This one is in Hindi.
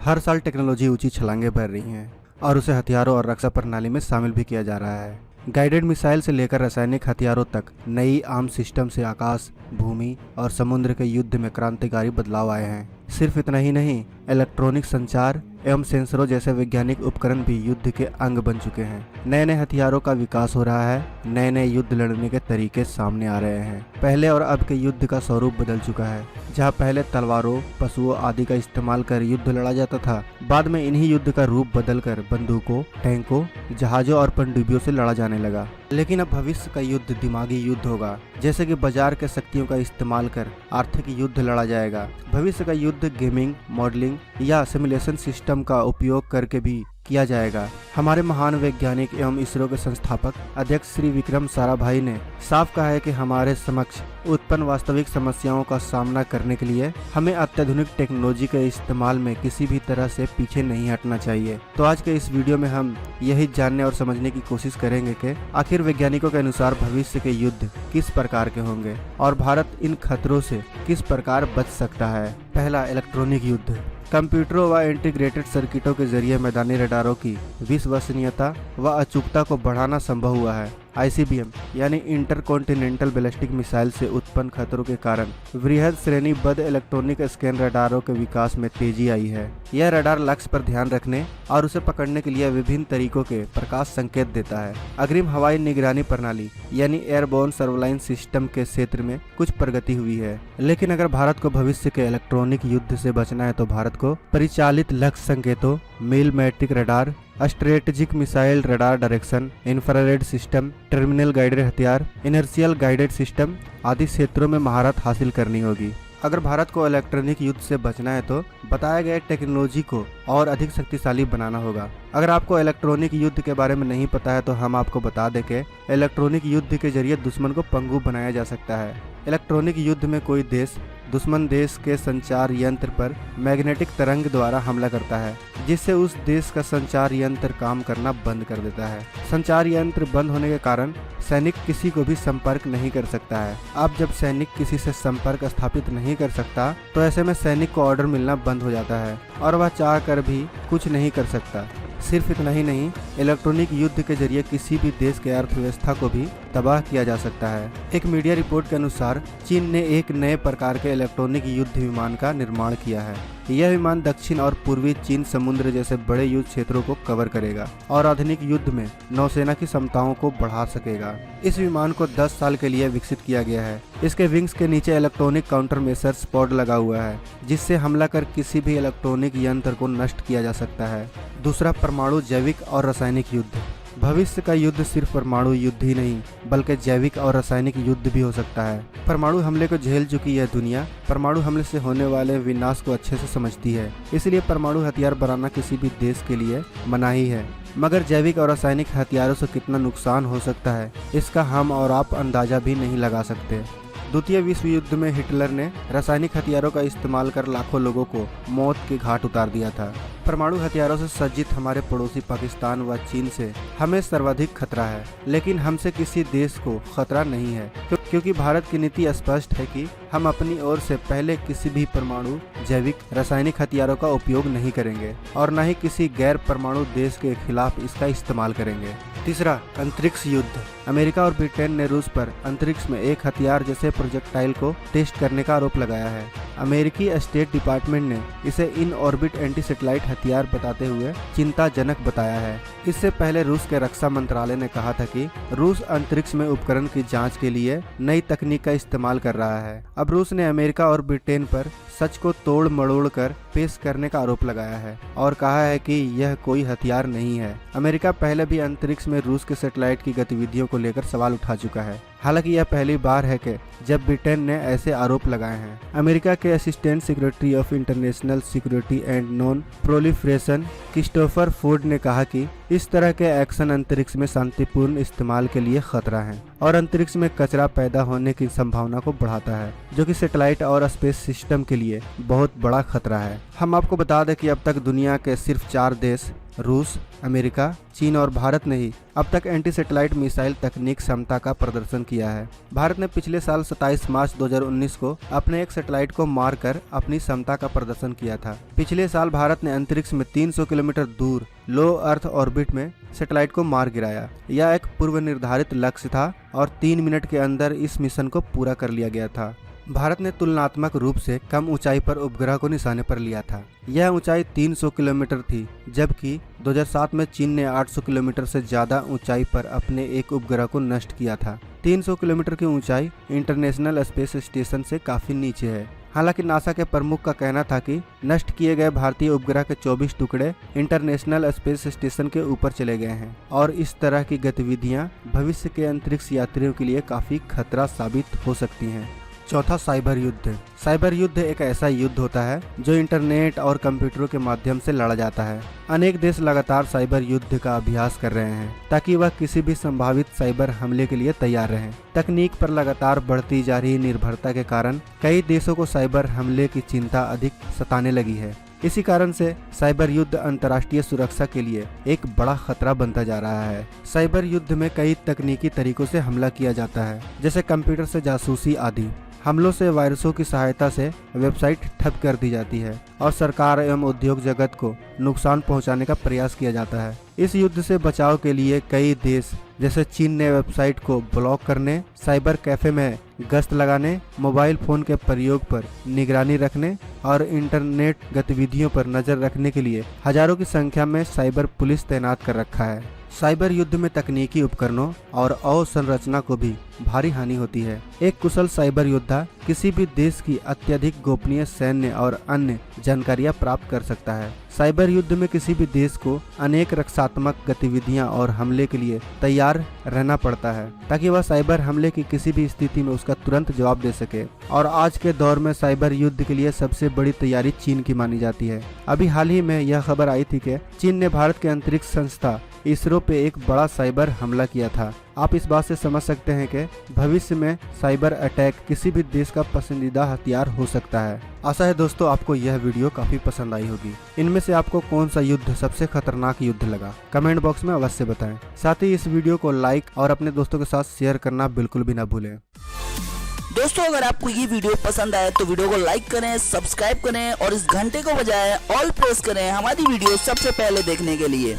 हर साल टेक्नोलॉजी ऊंची छलांगे भर रही हैं और उसे हथियारों और रक्षा प्रणाली में शामिल भी किया जा रहा है। गाइडेड मिसाइल से लेकर रासायनिक हथियारों तक नई आर्म सिस्टम से आकाश, भूमि और समुद्र के युद्ध में क्रांतिकारी बदलाव आए हैं। सिर्फ इतना ही नहीं, इलेक्ट्रॉनिक संचार एवं सेंसरों जैसे वैज्ञानिक उपकरण भी युद्ध के अंग बन चुके हैं। नए नए हथियारों का विकास हो रहा है, नए नए युद्ध लड़ने के तरीके सामने आ रहे हैं। पहले और अब के युद्ध का स्वरूप बदल चुका है। जहां पहले तलवारों, पशुओं आदि का इस्तेमाल कर युद्ध लड़ा जाता था, बाद में इन्हीं युद्ध का रूप बदलकर बंदूकों, टैंकों, जहाजों और पनडुब्बियों से लड़ा जाने लगा। लेकिन अब भविष्य का युद्ध दिमागी युद्ध होगा, जैसे कि बाजार के शक्तियों का इस्तेमाल कर आर्थिक युद्ध लड़ा जाएगा। भविष्य का युद्ध गेमिंग, मॉडलिंग या सिमुलेशन सिस्टम का उपयोग करके भी किया जाएगा। हमारे महान वैज्ञानिक एवं इसरो के संस्थापक अध्यक्ष श्री विक्रम साराभाई ने साफ कहा है कि हमारे समक्ष उत्पन्न वास्तविक समस्याओं का सामना करने के लिए हमें अत्याधुनिक टेक्नोलॉजी के इस्तेमाल में किसी भी तरह से पीछे नहीं हटना चाहिए। तो आज के इस वीडियो में हम यही जानने और समझने की कोशिश करेंगे कि आखिर वैज्ञानिकों के अनुसार भविष्य के युद्ध किस प्रकार के होंगे और भारत इन खतरों से किस प्रकार बच सकता है। पहला, इलेक्ट्रॉनिक युद्ध। कंप्यूटरों व इंटीग्रेटेड सर्किटों के जरिए मैदानी रडारों की विश्वसनीयता व अचूकता को बढ़ाना संभव हुआ है। ICBM यानी इंटरकॉन्टिनेंटल बैलिस्टिक मिसाइल से उत्पन्न खतरों के कारण वृहद श्रेणीबद्ध इलेक्ट्रॉनिक स्कैन रडारों के विकास में तेजी आई है। यह रडार लक्ष्य पर ध्यान रखने और उसे पकड़ने के लिए विभिन्न तरीकों के प्रकाश संकेत देता है। अग्रिम हवाई निगरानी प्रणाली यानी एयरबोर्न सर्वेलाइंस सिस्टम के क्षेत्र में कुछ प्रगति हुई है। लेकिन अगर भारत को भविष्य के इलेक्ट्रॉनिक युद्ध से बचना है तो भारत को परिचालित लक्ष्य संकेतों, millimetric radar, strategic missile radar direction, infrared system, terminal guided हथियार, इनर्शियल गाइडेड सिस्टम आदि क्षेत्रों में महारत हासिल करनी होगी। अगर भारत को इलेक्ट्रॉनिक युद्ध से बचना है तो बताए गए टेक्नोलॉजी को और अधिक शक्तिशाली बनाना होगा। अगर आपको इलेक्ट्रॉनिक युद्ध के बारे में नहीं पता है तो हम आपको बता दें कि इलेक्ट्रॉनिक युद्ध के जरिए दुश्मन को पंगु बनाया जा सकता है। इलेक्ट्रॉनिक युद्ध में कोई देश दुश्मन देश के संचार यंत्र पर मैग्नेटिक तरंग द्वारा हमला करता है, जिससे उस देश का संचार यंत्र काम करना बंद कर देता है। संचार यंत्र बंद होने के कारण सैनिक किसी को भी संपर्क नहीं कर सकता है। अब जब सैनिक किसी से संपर्क स्थापित नहीं कर सकता तो ऐसे में सैनिक को ऑर्डर मिलना बंद हो जाता है और वह चाह कर भी कुछ नहीं कर सकता। सिर्फ इतना ही नहीं, इलेक्ट्रॉनिक युद्ध के जरिए किसी भी देश के अर्थव्यवस्था को भी तबाह किया जा सकता है। एक मीडिया रिपोर्ट के अनुसार चीन ने एक नए प्रकार के इलेक्ट्रॉनिक युद्ध विमान का निर्माण किया है। यह विमान दक्षिण और पूर्वी चीन समुद्र जैसे बड़े युद्ध क्षेत्रों को कवर करेगा और आधुनिक युद्ध में नौसेना की क्षमताओं को बढ़ा सकेगा। इस विमान को 10 साल के लिए विकसित किया गया है। इसके विंग्स के नीचे इलेक्ट्रॉनिक काउंटर मेसर्स पॉड लगा हुआ है, जिससे हमला कर किसी भी इलेक्ट्रॉनिक यंत्र को नष्ट किया जा सकता है। दूसरा, परमाणु, जैविक और रासायनिक युद्ध। भविष्य का युद्ध सिर्फ परमाणु युद्ध ही नहीं बल्कि जैविक और रासायनिक युद्ध भी हो सकता है। परमाणु हमले को झेल चुकी यह दुनिया परमाणु हमले से होने वाले विनाश को अच्छे से समझती है, इसलिए परमाणु हथियार बनाना किसी भी देश के लिए मनाही है। मगर जैविक और रासायनिक हथियारों से कितना नुकसान हो सकता है, इसका हम और आप अंदाजा भी नहीं लगा सकते। द्वितीय विश्व युद्ध में हिटलर ने रासायनिक हथियारों का इस्तेमाल कर लाखों लोगों को मौत के घाट उतार दिया था। परमाणु हथियारों से सज्जित हमारे पड़ोसी पाकिस्तान व चीन से हमें सर्वाधिक खतरा है, लेकिन हमसे किसी देश को खतरा नहीं है, क्योंकि भारत की नीति स्पष्ट है कि हम अपनी ओर से पहले किसी भी परमाणु, जैविक, रासायनिक हथियारों का उपयोग नहीं करेंगे और न ही किसी गैर परमाणु देश के खिलाफ इसका इस्तेमाल करेंगे। तीसरा, अंतरिक्ष युद्ध। अमेरिका और ब्रिटेन ने रूस पर अंतरिक्ष में एक हथियार जैसे प्रोजेक्टाइल को टेस्ट करने का आरोप लगाया है। अमेरिकी स्टेट डिपार्टमेंट ने इसे इन ऑर्बिट एंटी सैटेलाइट हथियार बताते हुए चिंताजनक बताया है। इससे पहले रूस के रक्षा मंत्रालय ने कहा था कि रूस अंतरिक्ष में उपकरण की जांच के लिए नई तकनीक का इस्तेमाल कर रहा है। अब रूस ने अमेरिका और ब्रिटेन पर सच को तोड़ मड़ोड़ कर पेश करने का आरोप लगाया है और कहा है कि यह कोई हथियार नहीं है। अमेरिका पहले भी अंतरिक्ष में रूस के सैटेलाइट की गतिविधियों को लेकर सवाल उठा चुका है। हालांकि यह पहली बार है कि जब ब्रिटेन ने ऐसे आरोप लगाए हैं। अमेरिका के assistant secretary of international security and non proliferation Christopher Ford ने कहा कि इस तरह के एक्शन अंतरिक्ष में शांतिपूर्ण इस्तेमाल के लिए खतरा है और अंतरिक्ष में कचरा पैदा होने की संभावना को बढ़ाता है, जो कि सैटेलाइट और स्पेस सिस्टम के लिए बहुत बड़ा खतरा है। हम आपको बता दें कि अब तक दुनिया के सिर्फ 4 देश रूस, अमेरिका, चीन और भारत ने ही अब तक एंटी सैटेलाइट मिसाइल तकनीक क्षमता का प्रदर्शन किया है। भारत ने पिछले साल 27 मार्च 2019 को अपने एक सैटेलाइट को मारकर अपनी क्षमता का प्रदर्शन किया था। पिछले साल भारत ने अंतरिक्ष में 300 किलोमीटर दूर लो अर्थ ऑर्बिट में सैटेलाइट को मार गिराया। यह एक पूर्व निर्धारित लक्ष्य था और 3 मिनट के अंदर इस मिशन को पूरा कर लिया गया था। भारत ने तुलनात्मक रूप से कम ऊंचाई पर उपग्रह को निशाने पर लिया था। यह ऊंचाई 300 किलोमीटर थी, जबकि 2007 में चीन ने 800 किलोमीटर से ज्यादा ऊंचाई पर अपने एक उपग्रह को नष्ट किया था। 300 किलोमीटर की ऊंचाई इंटरनेशनल स्पेस स्टेशन से काफी नीचे है। हालांकि नासा के प्रमुख का कहना था कि नष्ट किए गए भारतीय उपग्रह के 24 टुकड़े इंटरनेशनल स्पेस स्टेशन के ऊपर चले गए हैं और इस तरह की गतिविधियां भविष्य के अंतरिक्ष यात्रियों के लिए काफी खतरा साबित हो सकती हैं। चौथा, साइबर युद्ध। साइबर युद्ध एक ऐसा युद्ध होता है जो इंटरनेट और कंप्यूटरों के माध्यम से लड़ा जाता है। अनेक देश लगातार साइबर युद्ध का अभ्यास कर रहे हैं ताकि वह किसी भी संभावित साइबर हमले के लिए तैयार रहें। तकनीक पर लगातार बढ़ती जा रही निर्भरता के कारण कई देशों को साइबर हमले की चिंता अधिक सताने लगी है। इसी कारण से साइबर युद्ध अंतर्राष्ट्रीय सुरक्षा के लिए एक बड़ा खतरा बनता जा रहा है। साइबर युद्ध में कई तकनीकी तरीकों से हमला किया जाता है, जैसे कंप्यूटर से जासूसी आदि। हमलों से वायरसों की सहायता से वेबसाइट ठप कर दी जाती है और सरकार एवं उद्योग जगत को नुकसान पहुंचाने का प्रयास किया जाता है। इस युद्ध से बचाव के लिए कई देश जैसे चीन ने वेबसाइट को ब्लॉक करने, साइबर कैफे में गश्त लगाने, मोबाइल फोन के प्रयोग पर निगरानी रखने और इंटरनेट गतिविधियों पर नजर रखने के लिए हजारों की संख्या में साइबर पुलिस तैनात कर रखा है। साइबर युद्ध में तकनीकी उपकरणों और अवसंरचना को भी भारी हानि होती है। एक कुशल साइबर योद्धा किसी भी देश की अत्यधिक गोपनीय सैन्य और अन्य जानकारियां प्राप्त कर सकता है। साइबर युद्ध में किसी भी देश को अनेक रक्षात्मक गतिविधियां और हमले के लिए तैयार रहना पड़ता है ताकि वह साइबर हमले की किसी भी स्थिति में उसका तुरंत जवाब दे सके। और आज के दौर में साइबर युद्ध के लिए सबसे बड़ी तैयारी चीन की मानी जाती है। अभी हाल ही में यह खबर आई थी कि चीन ने भारत के अंतरिक्ष संस्था इसरो पे एक बड़ा साइबर हमला किया था। आप इस बात से समझ सकते हैं कि भविष्य में साइबर अटैक किसी भी देश का पसंदीदा हथियार हो सकता है। आशा है दोस्तों आपको यह वीडियो काफी पसंद आई होगी। इनमें से आपको कौन सा युद्ध सबसे खतरनाक युद्ध लगा, कमेंट बॉक्स में अवश्य बताएं। साथ ही इस वीडियो को लाइक और अपने दोस्तों के साथ शेयर करना बिल्कुल भी ना भूलें। दोस्तों अगर आपको ये वीडियो पसंद आए तो वीडियो को लाइक करें, सब्सक्राइब करें और इस घंटे को बजाय ऑल प्रेस करें हमारी वीडियो सबसे पहले देखने के लिए।